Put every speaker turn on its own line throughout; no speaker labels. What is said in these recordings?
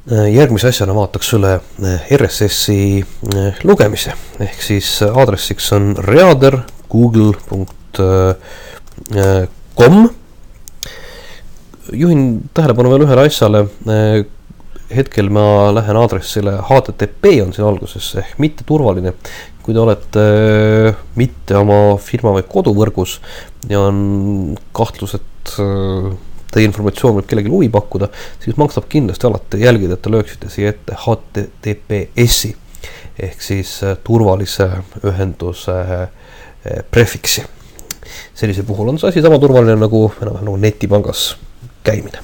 Järgmise asjana vaataks üle RSS-i lugemise, ehk siis aadressiks on reader.google.com. Juhin tähelepanu veel ühele asjale. Hetkel ma lähen aadressile HTTP on siin alguses ehk mitte turvaline. Kui te olete mitte oma firma või koduvõrgus ja on kahtlus, et teie informatsioon võib kellelegi huvi pakkuda, siis maksab kindlasti alati jälgida, et te lööksite siia ette HTTPS-i ehk siis turvalise ühenduse prefiksi. Sellisel puhul on see asi sama turvaline nagu netipangas käimine.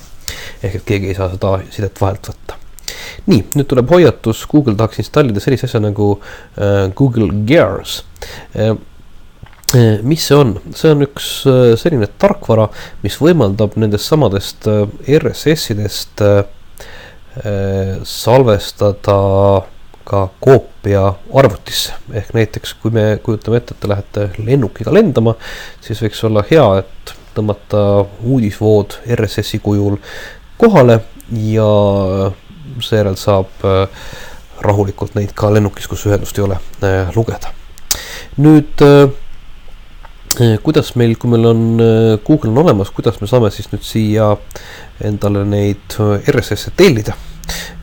Ehk et keegi ei saa seda sidet vahelt võtta. Nii, nüüd tuleb hoiatus. Google tahaks installida sellise asja nagu Google Gears. Mis see on? See on üks selline tarkvara, mis võimaldab nendest samadest RSS-idest salvestada ka koopia arvutisse. Ehk näiteks, kui me kujutame ette, et te lähete lennukiga lendama, siis võiks olla hea, et tõmmata uudisvood RSS-i kujul kohale ja seejärel saab rahulikult neid ka lennukis, kus ühendust ei ole, lugeda. Nüüd, kuidas meil, kui meil on Google on olemas, kuidas me saame siis nüüd siia endale neid RSS-e tellida?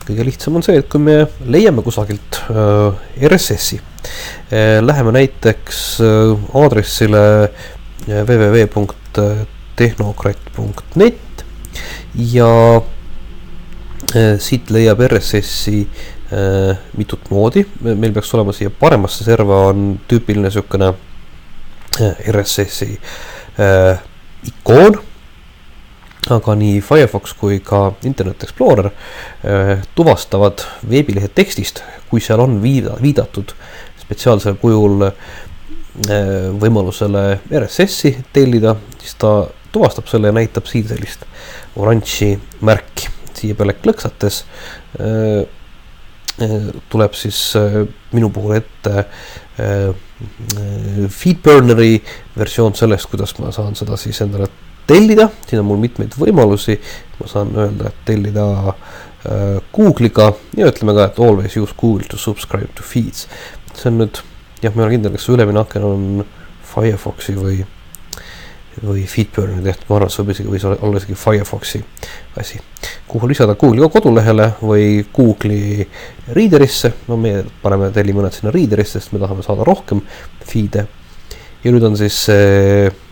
Kõige lihtsam on see, et kui me leiame kusagilt RSS-i, läheme näiteks aadressile www.tehnokratt.net ja siit leiab RSS-i mitut moodi. Meil peaks olema siia paremasse serva on tüüpiline sükene RSS-i ikoon, aga nii Firefox kui ka Internet Explorer tuvastavad veebilehe tekstist, kui seal on viidatud spetsiaalsel kujul võimalusele RSS-i tellida, siis ta tuvastab selle ja näitab siin sellist oranži märki. Siia peale klõksates tuleb siis minu puhul ette Feedburneri versioon sellest, kuidas ma saan seda siis endale tellida. Siin on mul mitmeid võimalusi. Ma saan öelda, et tellida Google'iga ja ütleme ka, et always use Google to subscribe to feeds. See on nüüd, jah, ma ei ole kindel, kas see ülemine aken on Firefoxi või Feedburneri tehtud. Ma arvan, see võis olla isegi Firefoxi asi. Kuhu lisada Google'i kodulehele või Google'i Readerisse. No me paneme telli mõned sinna Readerisse, sest me tahame saada rohkem feed'e. Ja nüüd on siis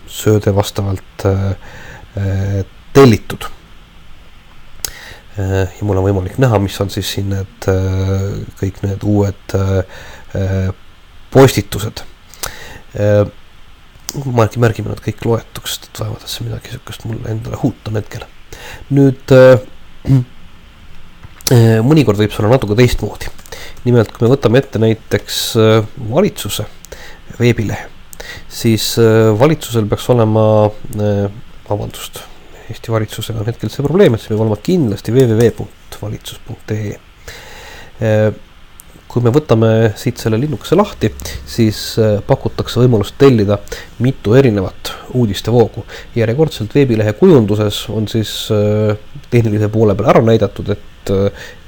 sööde vastavalt tellitud. Ja mul on võimalik näha, mis on siis siin need kõik need uued postitused. Ma märgime nad kõik loetuks, et vaevalt see midagi sükast mulle endale huutan hetkel. Nüüd mõnikord võib see olla natuke teistmoodi. Nimelt, kui me võtame ette näiteks valitsuse veebilehe, siis valitsusel peaks olema, Eesti valitsusega on hetkel see probleem, et see peab olema kindlasti www.valitsus.ee. Kui me võtame siit selle linnukese lahti, siis pakutakse võimalust tellida mitu erinevat uudistevoogu. Järjekordselt veebilehe kujunduses on siis tehnilise poole peal ära näidatud, et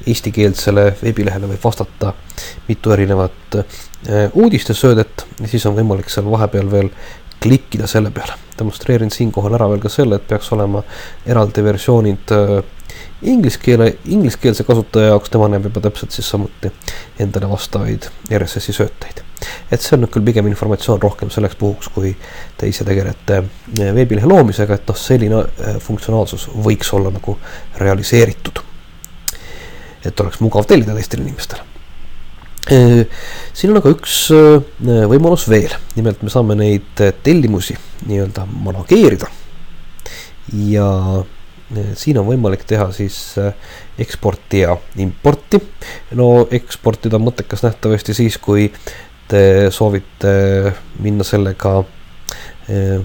eestikeelsele veebilehele võib vastata mitu erinevat uudistesöödet ja siis on võimalik seal vahepeal veel klikkida selle peale. Demonstreerin siinkohal ära veel ka selle, et peaks olema eraldi versioonid ingliskeelse kasutaja jaoks, tema näeb juba täpselt siis samuti endale vastavaid RSS-i sööteid. Et see on nüüd küll pigem informatsioon rohkem selleks puhuks, kui te ise tegelete veebilehe loomisega, et selline funktsionaalsus võiks olla nagu realiseeritud. Et oleks mugav tellida teistele inimestele. Siin on aga üks võimalus veel. Nimelt me saame neid tellimusi nii-öelda manageerida ja siin on võimalik teha siis eksporti ja importi. No eksportida on mõttekas nähtavasti siis, kui te soovite minna sellega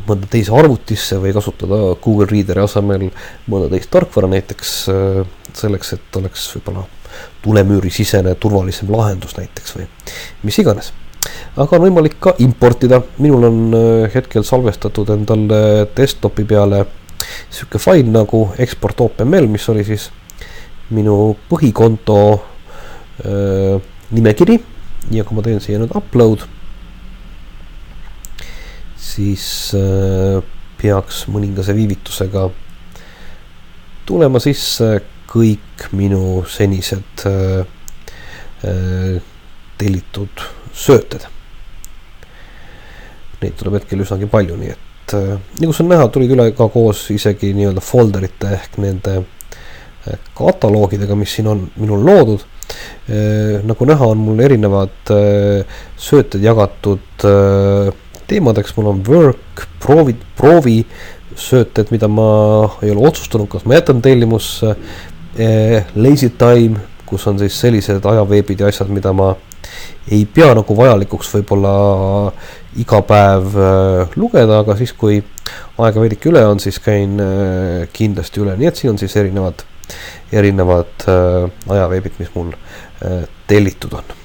mõnda teise arvutisse või kasutada Google Readeri asemel mõnda teist tarkvara näiteks selleks, et oleks võib-olla tulemüüri sisene turvalisem lahendus näiteks või mis iganes. Aga on võimalik ka importida. Minul on hetkel salvestatud endale desktopi peale siuke fail nagu export.opml, mis oli siis minu põhikonto nimekiri ja kui ma teen siia nüüd upload, siis peaks mõningase viivitusega tulema sisse kõik minu senised tellitud sööted. Neid tuleb hetkel üsnagi palju, nii et nagu see on näha, tulid üle ka koos isegi nii-öelda folderite ehk nende kataloogidega, mis siin on minul loodud. Nagu näha, on mul erinevad sööted jagatud teemadeks. Mul on work, proovi sööted, mida ma ei ole otsustanud, kas ma jätan tellimusse, lazy time, kus on siis sellised ajaveebid ja asjad, mida ma ei pea nagu vajalikuks võib-olla iga päev lugeda, aga siis kui aega veidike üle on, siis käin kindlasti üle. Nii et siin on siis erinevad ajaveebid, mis mul tellitud on.